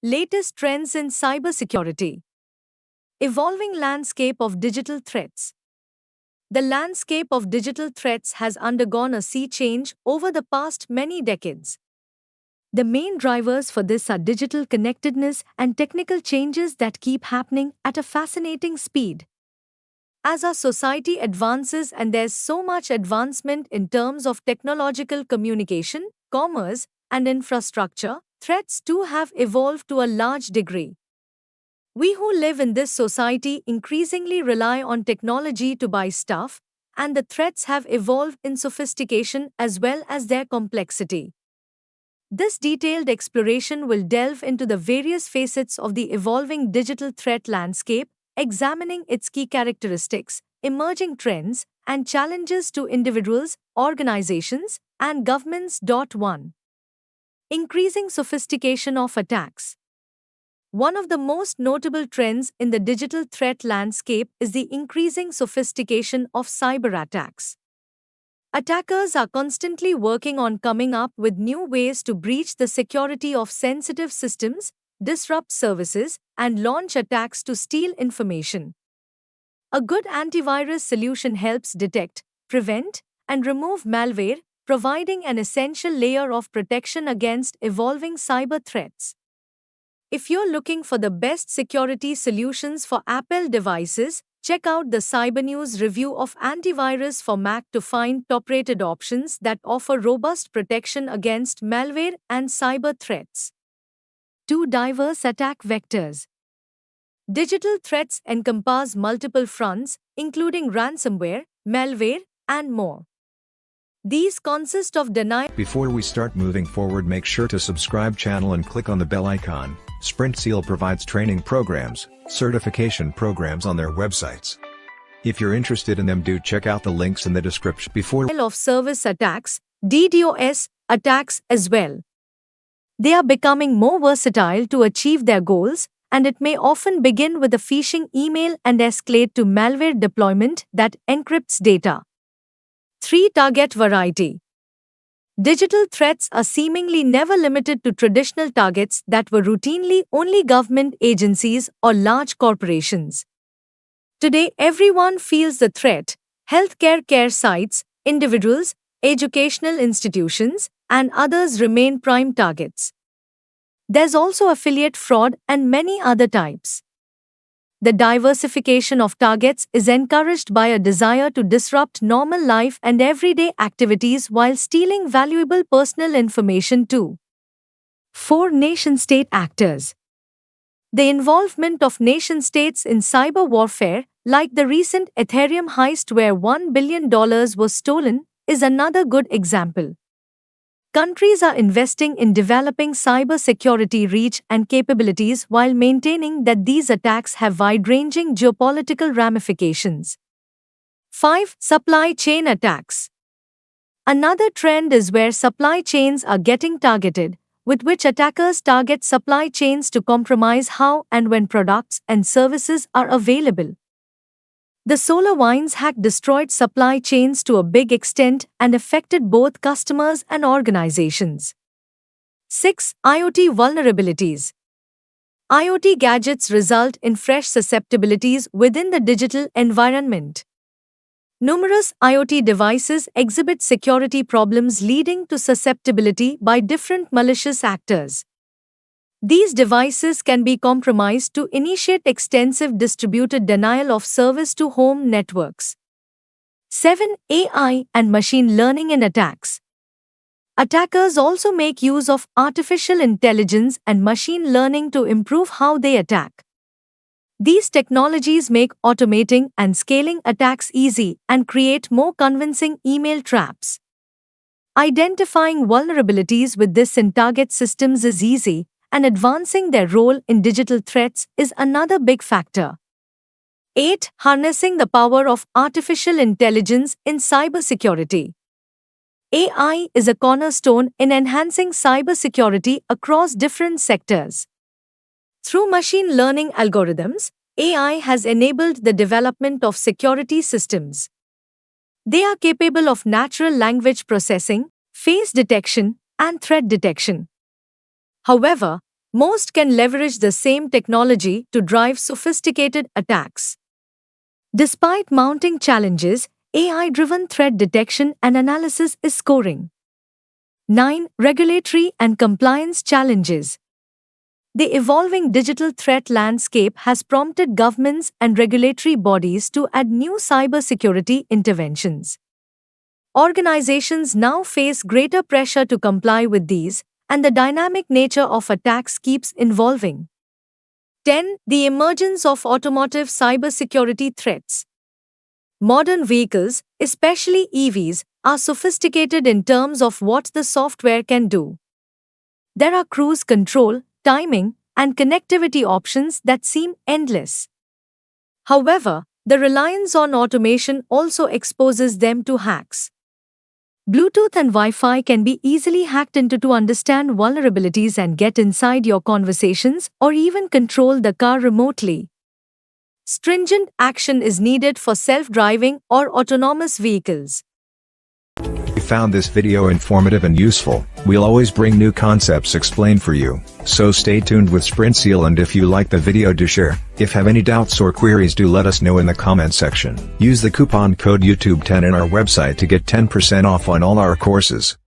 Latest trends in cybersecurity. Evolving landscape of digital threats. The landscape of digital threats has undergone a sea change over the past many decades. The main drivers for this are digital connectedness and technical changes that keep happening at a fascinating speed. As our society advances and there's so much advancement in terms of technological communication, commerce, and infrastructure, threats too have evolved to a large degree. We who live in this society increasingly rely on technology to buy stuff, and the threats have evolved in sophistication as well as their complexity. This detailed exploration will delve into the various facets of the evolving digital threat landscape, examining its key characteristics, emerging trends, and challenges to individuals, organizations, and governments. 1. Increasing sophistication of attacks. One of the most notable trends in the digital threat landscape is the increasing sophistication of cyber attacks. Attackers are constantly working on coming up with new ways to breach the security of sensitive systems, disrupt services, and launch attacks to steal information. A good antivirus solution helps detect, prevent, and remove malware, providing an essential layer of protection against evolving cyber threats. If you're looking for the best security solutions for Apple devices, check out the Cybernews review of antivirus for Mac to find top-rated options that offer robust protection against malware and cyber threats. 2. Diverse attack vectors. Digital threats encompass multiple fronts, including ransomware, malware, and more. These consist of denial. Before we start moving forward, make sure to subscribe channel and click on the bell icon. SprintSeal provides training programs, certification programs on their websites. If you're interested in them, do check out the links in the description. Of service attacks, DDoS attacks as well. They are becoming more versatile to achieve their goals, and it may often begin with a phishing email and escalate to malware deployment that encrypts data. 3. Target variety. Digital threats are seemingly never limited to traditional targets that were routinely only government agencies or large corporations. Today, everyone feels the threat: healthcare care sites, individuals, educational institutions, and others remain prime targets. There's also affiliate fraud and many other types. The diversification of targets is encouraged by a desire to disrupt normal life and everyday activities while stealing valuable personal information too. 4. Nation-state actors. The involvement of nation-states in cyber warfare, like the recent Ethereum heist where $1 billion was stolen, is another good example. Countries are investing in developing cybersecurity reach and capabilities while maintaining that these attacks have wide-ranging geopolitical ramifications. 5. Supply chain attacks. Another trend is where supply chains are getting targeted, with which attackers target supply chains to compromise how and when products and services are available. The SolarWinds hack destroyed supply chains to a big extent and affected both customers and organizations. 6. IoT vulnerabilities. IoT gadgets result in fresh susceptibilities within the digital environment. Numerous IoT devices exhibit security problems leading to susceptibility by different malicious actors. These devices can be compromised to initiate extensive distributed denial of service to home networks. 7. AI and machine learning in attacks. Attackers also make use of artificial intelligence and machine learning to improve how they attack. These technologies make automating and scaling attacks easy and create more convincing email traps. Identifying vulnerabilities with this in target systems is easy, and advancing their role in digital threats is another big factor. 8. Harnessing the power of artificial intelligence in cybersecurity. AI is a cornerstone in enhancing cybersecurity across different sectors. Through machine learning algorithms, AI has enabled the development of security systems. They are capable of natural language processing, face detection, and threat detection. However, most can leverage the same technology to drive sophisticated attacks. Despite mounting challenges, AI-driven threat detection and analysis is scoring. 9. Regulatory and compliance challenges. The evolving digital threat landscape has prompted governments and regulatory bodies to add new cybersecurity interventions. Organizations now face greater pressure to comply with these, and the dynamic nature of attacks keeps evolving. 10. The emergence of automotive cybersecurity threats. Modern vehicles, especially EVs, are sophisticated in terms of what the software can do. There are cruise control, timing, and connectivity options that seem endless. However, the reliance on automation also exposes them to hacks. Bluetooth and Wi-Fi can be easily hacked into to understand vulnerabilities and get inside your conversations or even control the car remotely. Stringent action is needed for self-driving or autonomous vehicles. If you found this video informative and useful, we'll always bring new concepts explained for you, so stay tuned with SprintSeal, and if you like the video, do share. If have any doubts or queries, do let us know in the comment section. Use the coupon code YouTube10 in our website to get 10% off on all our courses.